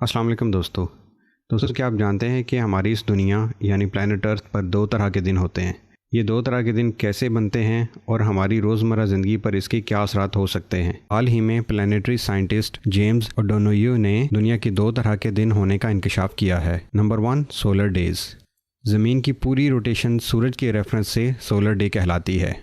अस्सलाम वालेकुम दोस्तों क्या आप जानते हैं कि हमारी इस दुनिया यानी प्लैनेट अर्थ पर दो तरह के दिन होते हैं। ये दो तरह के दिन कैसे बनते हैं और हमारी रोज़मर्रा ज़िंदगी पर इसके क्या असरात हो सकते हैं। हाल ही में प्लैनेटरी साइंटिस्ट जेम्स ओडोनोयू ने दुनिया की दो तरह के दिन होने का इंकशाफ किया है। Number 1, solar days. ज़मीन की पूरी रोटेशन सूरज के रेफरेंस से सोलर डे कहलाती है।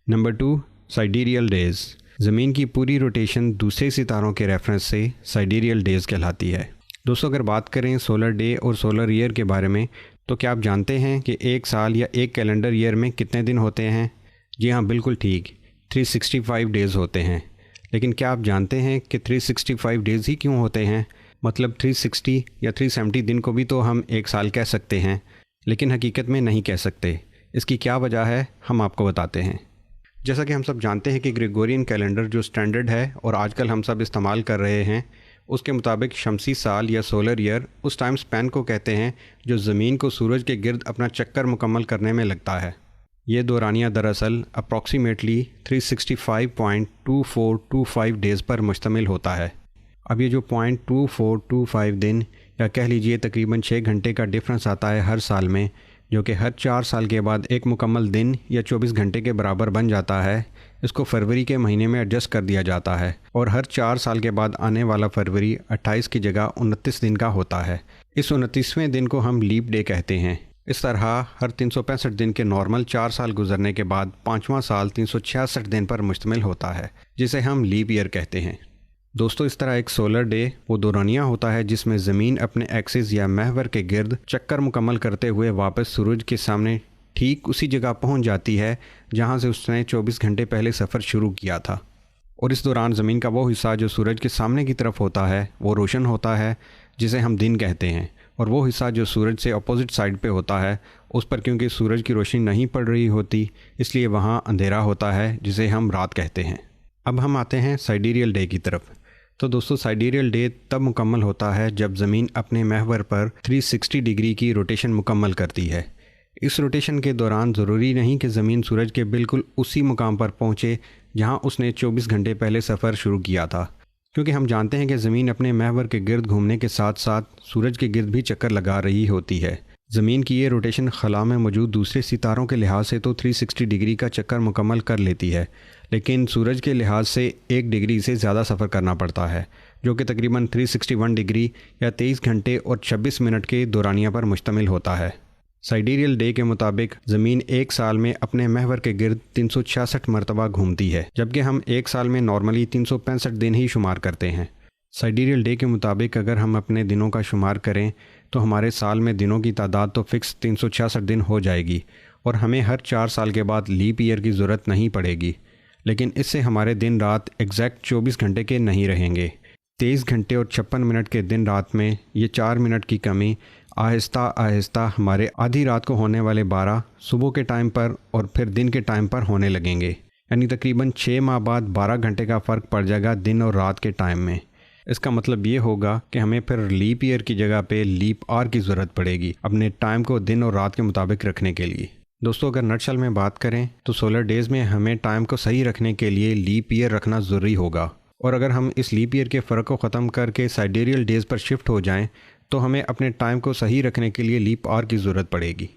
Number 2, sidereal days. ज़मीन की पूरी रोटेशन दूसरे सितारों के रेफरेंस से साइडेरियल डेज़ कहलाती है। दोस्तों, अगर बात करें सोलर डे और सोलर ईयर के बारे में, तो क्या आप जानते हैं कि एक साल या एक कैलेंडर ईयर में कितने दिन होते हैं? जी हाँ, बिल्कुल ठीक, 365 डेज़ होते हैं। लेकिन क्या आप जानते हैं कि 365 डेज़ ही क्यों होते हैं? मतलब 360 या 370 दिन को भी तो हम एक साल कह सकते हैं, लेकिन हकीकत में नहीं कह सकते। इसकी क्या वजह है, हम आपको बताते हैं। जैसा कि हम सब जानते हैं कि ग्रेगोरियन कैलेंडर जो स्टैंडर्ड है और आजकल हम सब इस्तेमाल कर रहे हैं, उसके मुताबिक शमसी साल या सोलर ईयर उस टाइम स्पैन को कहते हैं जो ज़मीन को सूरज के गिर्द अपना चक्कर मुकम्मल करने में लगता है। ये दौरानिया दरअसल अप्रॉक्सीमेटली 365.2425 डेज़ पर मुश्तमिल होता है। अब ये जो 0.2425 दिन या कह लीजिए तकरीबन 6 घंटे का डिफरेंस आता है हर साल में, जो कि हर 4 साल के बाद एक मुकम्मल दिन या 24 घंटे के बराबर बन जाता है, इसको फरवरी के महीने में एडजस्ट कर दिया जाता है और हर 4 साल के बाद आने वाला फरवरी 28 की जगह 29 दिन का होता है। इस 29वें दिन को हम लीप डे कहते हैं। इस तरह हर 365 दिन के नॉर्मल 4 साल गुजरने के बाद 5वां साल 366 दिन पर मुश्तमिल होता है, जिसे हम लीप ईयर कहते हैं। दोस्तों, इस तरह एक सोलर डे वो दौरानिया होता है जिसमें ज़मीन अपने एक्सिस या महवर के गिर्द चक्कर मुकम्मल करते हुए वापस सूरज के सामने ठीक उसी जगह पहुंच जाती है जहां से उसने 24 घंटे पहले सफ़र शुरू किया था। और इस दौरान ज़मीन का वो हिस्सा जो सूरज के सामने की तरफ होता है वो रोशन होता है, जिसे हम दिन कहते हैं, और वो हिस्सा जो सूरज से अपोजिट साइड पे होता है उस पर क्योंकि सूरज की रोशनी नहीं पड़ रही होती, इसलिए वहाँ अंधेरा होता है, जिसे हम रात कहते हैं। अब हम आते हैं साइडेरियल डे की तरफ। तो दोस्तों, साइडेरियल डे तब मुकम्मल होता है जब ज़मीन अपने महवर पर 360 डिग्री की रोटेशन मुकम्मल करती है। इस रोटेशन के दौरान ज़रूरी नहीं कि ज़मीन सूरज के बिल्कुल उसी मुकाम पर पहुँचे जहाँ उसने 24 घंटे पहले सफ़र शुरू किया था, क्योंकि हम जानते हैं कि ज़मीन अपने महवर के गिर्द घूमने के साथ साथ सूरज के गिर्द भी चक्कर लगा रही होती है। ज़मीन की ये रोटेशन खला में मौजूद दूसरे सितारों के लिहाज से तो 360 डिग्री का चक्कर मुकम्मल कर लेती है, लेकिन सूरज के लिहाज से 1 डिग्री से ज़्यादा सफ़र करना पड़ता है, जो कि तकरीबन 361 डिग्री या 23 घंटे और 26 मिनट के दौरानिया पर मुश्तमिल होता है। साइडेरियल डे के मुताबिक ज़मीन एक साल में अपने महवर के गिर्द 366 मरतबा घूमती है, जबकि हम एक साल में नॉर्मली 365 दिन ही शुमार करते हैं। साइडेरियल डे के मुताबिक अगर हम अपने दिनों का शुमार करें तो हमारे साल में दिनों की तादाद तो फ़िक्स 366 दिन हो जाएगी और हमें हर 4 साल के बाद लीप ईयर की ज़रूरत नहीं पड़ेगी। लेकिन इससे हमारे दिन रात एग्जैक्ट 24 घंटे के नहीं रहेंगे। 23 घंटे और 56 मिनट के दिन रात में ये 4 मिनट की कमी आहिस्ता आहिस्ता हमारे आधी रात को होने वाले 12 सुबह के टाइम पर और फिर दिन के टाइम पर होने लगेंगे। यानी तकरीबन 6 माह बाद 12 घंटे का फ़र्क पड़ जाएगा दिन और रात के टाइम में। इसका मतलब ये होगा कि हमें फिर लीप ईयर की जगह पे लीप आवर की ज़रूरत पड़ेगी अपने टाइम को दिन और रात के मुताबिक रखने के लिए। दोस्तों, अगर नटशल में बात करें तो सोलर डेज़ में हमें टाइम को सही रखने के लिए लीप ईयर रखना ज़रूरी होगा, और अगर हम इस लीप ईयर के फ़र्क को ख़त्म करके साइडेरियल डेज़ पर शिफ्ट हो जाएं तो हमें अपने टाइम को सही रखने के लिए लीप आवर की ज़रूरत पड़ेगी।